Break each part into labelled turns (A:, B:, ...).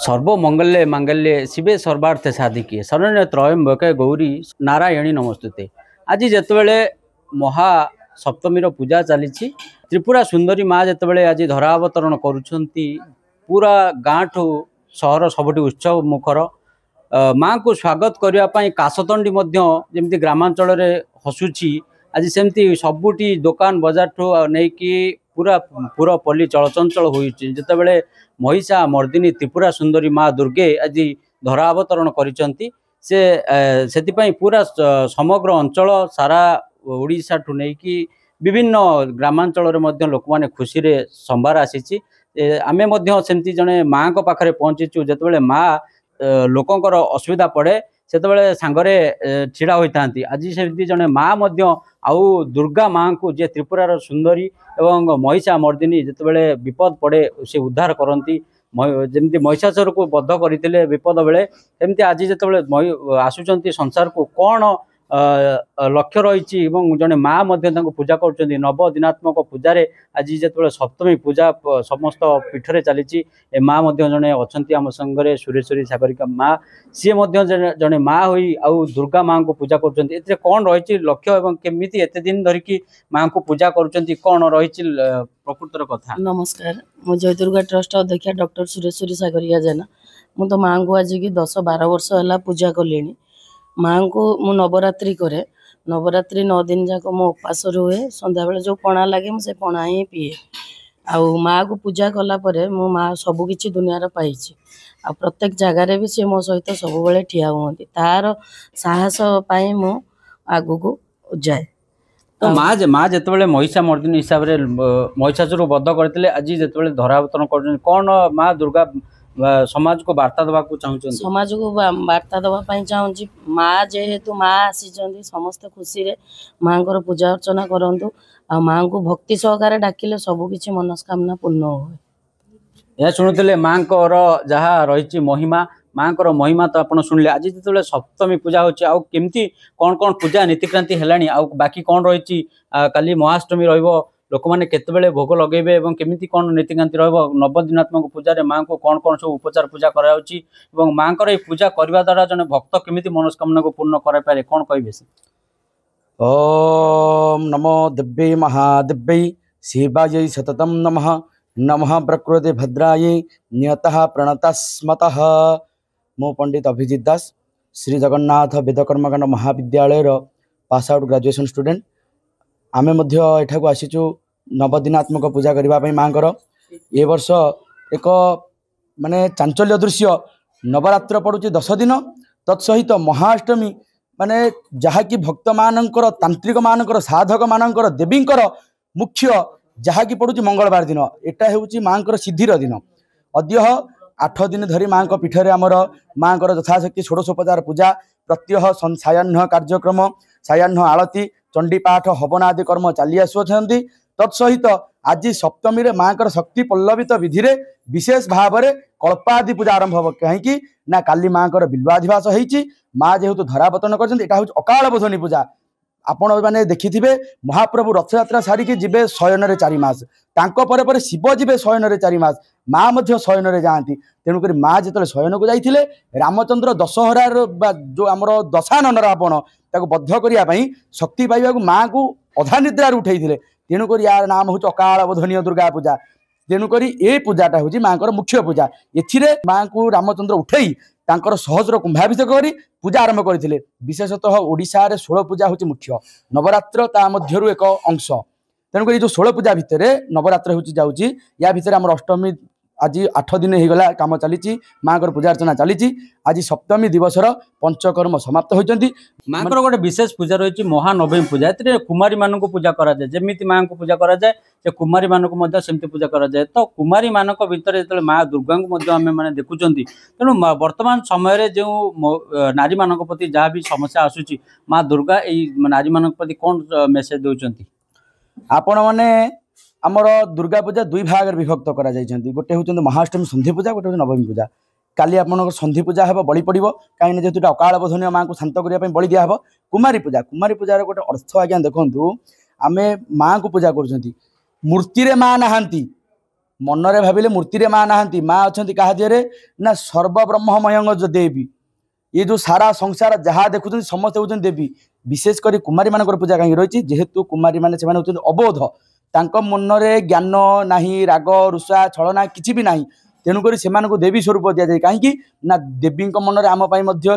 A: सर्वमंगल्ये मांगल्ये शिवे सर्वार्थ साधिके शरण्य त्रयंबके गौरी नारायणी नमस्तुते। आज जितेबाला महा सप्तमीर पूजा चली त्रिपुरा सुंदरी माँ जितेबाला आज धरावतरण करुँच पूरा गाँ ठू सहर सबुठ उत्सव मुखर माँ को स्वागत करने काशतंडी जमी ग्रामांचल हसुची आज सेमती सबुटी दुकान बाजार ठू नहीं पूरा पूरा पल्ली चलचंचल होते महिषा मर्दिनी त्रिपुरा सुंदरी माँ दुर्गे आज धरावतरण करिसेंती से पूरा समग्र अंचल सारा ओडिशा ठू नहीं विभिन्न ग्रामांचल लोक मैंने खुशी रे संभार आसी आमे सेमती जने माँ को पाखरे पहुँचीचु जितेबाला माँ लोकंकर असुविधा पड़े से सांगरे छिड़ा होता आज से जने माँ आउ दुर्गा माँ को जे त्रिपुरार सुंदरी एवं महिषा मर्दिनी जितेबाला विपद पड़े से उद्धार करती जमी महिषासुर को बद्ध करते विपद बेले सेमती आज जिते आसुंच संसार को कौन लक्ष्य रही जड़े माँ पूजा कर नवदिनात्मक पूजारे आज जिते सप्तमी पूजा समस्त पीठरे चली माँ जड़े अच्छा आम संगे सुरेश्वरी सागरिका माँ सी जड़े माँ हुई आउ दुर्गा माँ को पूजा कर कौन रही लक्ष्य और केमी एत दिन धरिकी माँ को पूजा कर कौन रही प्रकृतर कथा।
B: नमस्कार, मो जय दुर्गा ट्रस्ट अध्यक्षा डॉक्टर सुरेश्वरी सागरिका जेना। मु तो माँ को आज की 10-12 वर्ष है पूजा कली। माँ को मु नवरात्रि करे, नवरात्रि 9 दिन जाक मो उपास रुए। संध्या बेले जो पणा लगे मुझे पणा ही पीए। आउ माँ को पूजा कला परे मो माँ सबू किछि दुनिया पाई आ प्रत्येक जगार भी सी मो सहित सब बेले ठिया हुअंती तार साहस पाई मु आगु को जाए।
A: तो माँ जिते महिषा मर्दिनी हिसाब से महिषासुर बद्ध करते आज जिते धरावतरण कर कौन माँ दुर्गा समाज को वार्ता देवा चाहूँ
B: समाज को वार्ता देवाई चाहूँगी। माँ जेहेतु माँ आसी समस्त खुशी रे माँ को पूजा अर्चना करूँ आ माँ को भक्ति सहकार डाकिले सबकि मनस्कामना पूर्ण हुए।
A: यह शुणुते माँ जहाँ रही महिमा माँ को महिमा तो आप शुणिले आज जो सप्तमी पूजा होमती कौन कौन पूजा नीतिक्रांति है बाकी कौन रही काली महाअष्टमी लोक मैंने केतबेले भोग लगेबे केमिति कौन नीतिक्रांति नवदिनात्मक पूजा माँ को कौन कौन सब उपचार पूजा कराउची माँ को पूजा करने द्वारा जने भक्त केमिति मनस्कामना को पूर्ण कर पारे कौन कहे से।
C: ओम नमो दिव्यै महादिव्यै शिवायै सततम नमः नमः प्रकृति भद्रायै नियतः प्रणतस्मतः। मो पंडित अभिजित दास श्री जगन्नाथ वेद कर्मकांड महाविद्यालय पास आउट ग्रेजुएशन स्टूडेंट। आमे मध्य एठाकू आसीचु नवदिनात्मक पूजा करने माँ को ए वर्ष एक माने चांचल्य दृश्य नवरात्र पड़ुची 10 दिन तत्सहित महाअष्टमी माने जहाँकि भक्त मानकर तांत्रिक मानकर साधक मानकर देवींकर मुख्य जहाँकि पड़ुची मंगलवार दिन एटा हेउची माँ को सिद्धिर दिन। अद्य 8 दिन धरी माँ को पीठरे आमर माँ को यथाशक्ति षोडशोपचार पूजा प्रत्यह सायाह्न कार्यक्रम सायाह्न आलती चंडीपाठ हवन आदि कर्म चली आसुंच। तत्सहित आज सप्तमी रे माँ को शक्ति पल्लवित विधि रे विशेष भाव में कल्पादि पूजा आरंभ हो कहीं ना काली माँ को बिल्वाधिवास होती माँ जेहेतु धरावतरण कर अकाल बोधनी पूजा आपण मैंने देखि महाप्रभु रथयात्रा सारिकी जीवे शयन 4 मास पर शिव जीवे शयन 4 मास माँ शयन जाती तेणुक माँ जो शयन को जाते रामचंद्र दशहरार जो आमर दशानन रावण ताको बद्ध करने शक्ति पाइबा माँ को अधा निद्रार उठे तेणुक यार नाम हूँ अकाल बोधनीय दुर्गा पूजा। तेणुक ये पूजाटा हूँ माँ को मुख्य पूजा। ए माँ को रामचंद्र उठे तांकर सहस्र कुंभाभिषेक करी पूजा आरंभ करथिले। विशेषतः ओडिशा रे 16 पूजा होची मुख्य नवरात्र ता मध्यरु एक अंश। तेणुक ये जो 16 पूजा भितर नवरात्र होची जाउची या भितर हमर अष्टमी आज 8 दिन हो गला काम चली माँ को पूजा अर्चना चली। आज सप्तमी दिवसर पंचकर्म समाप्त होती।
A: माँ को गोटे विशेष पूजा रही महानवमी पूजा ए कुमारी मान को पूजा करा जाए जमी माँ को पूजा करा जाए से कुमारी मान को सेमती पूजा करा जाए। तो कुमारी मान भीतर जो माँ दुर्गा को आम मैंने देखुं तेणु वर्तमान समय जो नारी मान प्रति जहाँ भी समस्या आसूची माँ दुर्गा यही नारी मान प्रति कौन मेसेज दौरान
C: आपण मैंने आमर दुर्गा पूजा 2 भाग विभक्त करा जाइछन्ती। गोटे होउछन्ती महाअष्टमी संधि पूजा गोटे नवमी पूजा। काली आपनकर संधि पूजा हेबो बलि पड़िबो काई जेतु अकाल बोधनीय माँ को शांत करिया बलि दिया हेबो। कुमारी पूजार गोटे अर्थ आज्ञा देखंतु आमे माँ को पूजा करछन्ती मूर्ति रे माँ नहांती मनरे भाविले मूर्ति रे माँ नाहंती माँ अछंती कहा दिहरे ना सर्वब्रह्ममयंग जो देवी ये जो सारा संसार जहाँ देखुछन समस्त होउछन देवी विशेष करी कुमारी मानकर पूजा कहीं रही जेहेतु कुमारी माने से होउछन अबोध तांको मनरे ज्ञान नाही राग रुषा छलना किछि भी नाही तेणुक से देवी स्वरूप दि जाए कहीं ना देवी मनरे आम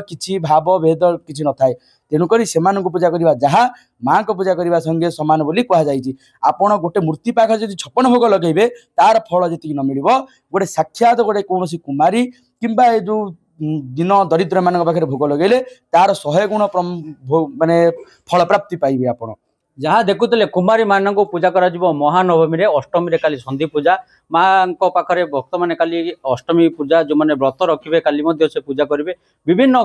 C: कि भाव भेद किसी न थाए तेणुक से पूजा करवा जहाँ माँ को पूजा करने संगे सामान बोली कहुई आपण गोटे मूर्ति पाखे जो 56 भोग लगे तार फल जी न मिल गोटे साक्षात गोटे कौन कुमारी किंबा ये जो दिन दरिद्र मान पाखे भोग लगे तार 100 गुण माने फल प्राप्ति पाइबे आपण
A: जहाँ देखुले कुमारी मान को पूजा कर महानवमी अष्टमी काली संधि पूजा माँ पाखे भक्त मैंने काली अष्टमी पूजा जो मैंने व्रत रखिए काली से पूजा करेंगे विभिन्न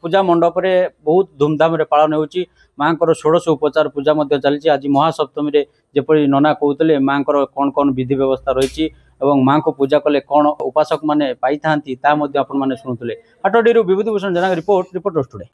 A: पूजा मंडप रे बहुत धूमधाम रे पालन होची माँ को 16 उपचार पूजा चली आज महासप्तमी जपरी नना कहते माँ को कौन कौन विधि व्यवस्था रही माँ को पूजा कले कौन उपासक मैंने पाई था शुणुले हाटडी विभूति भूषण जेना रिपोर्ट टुडे।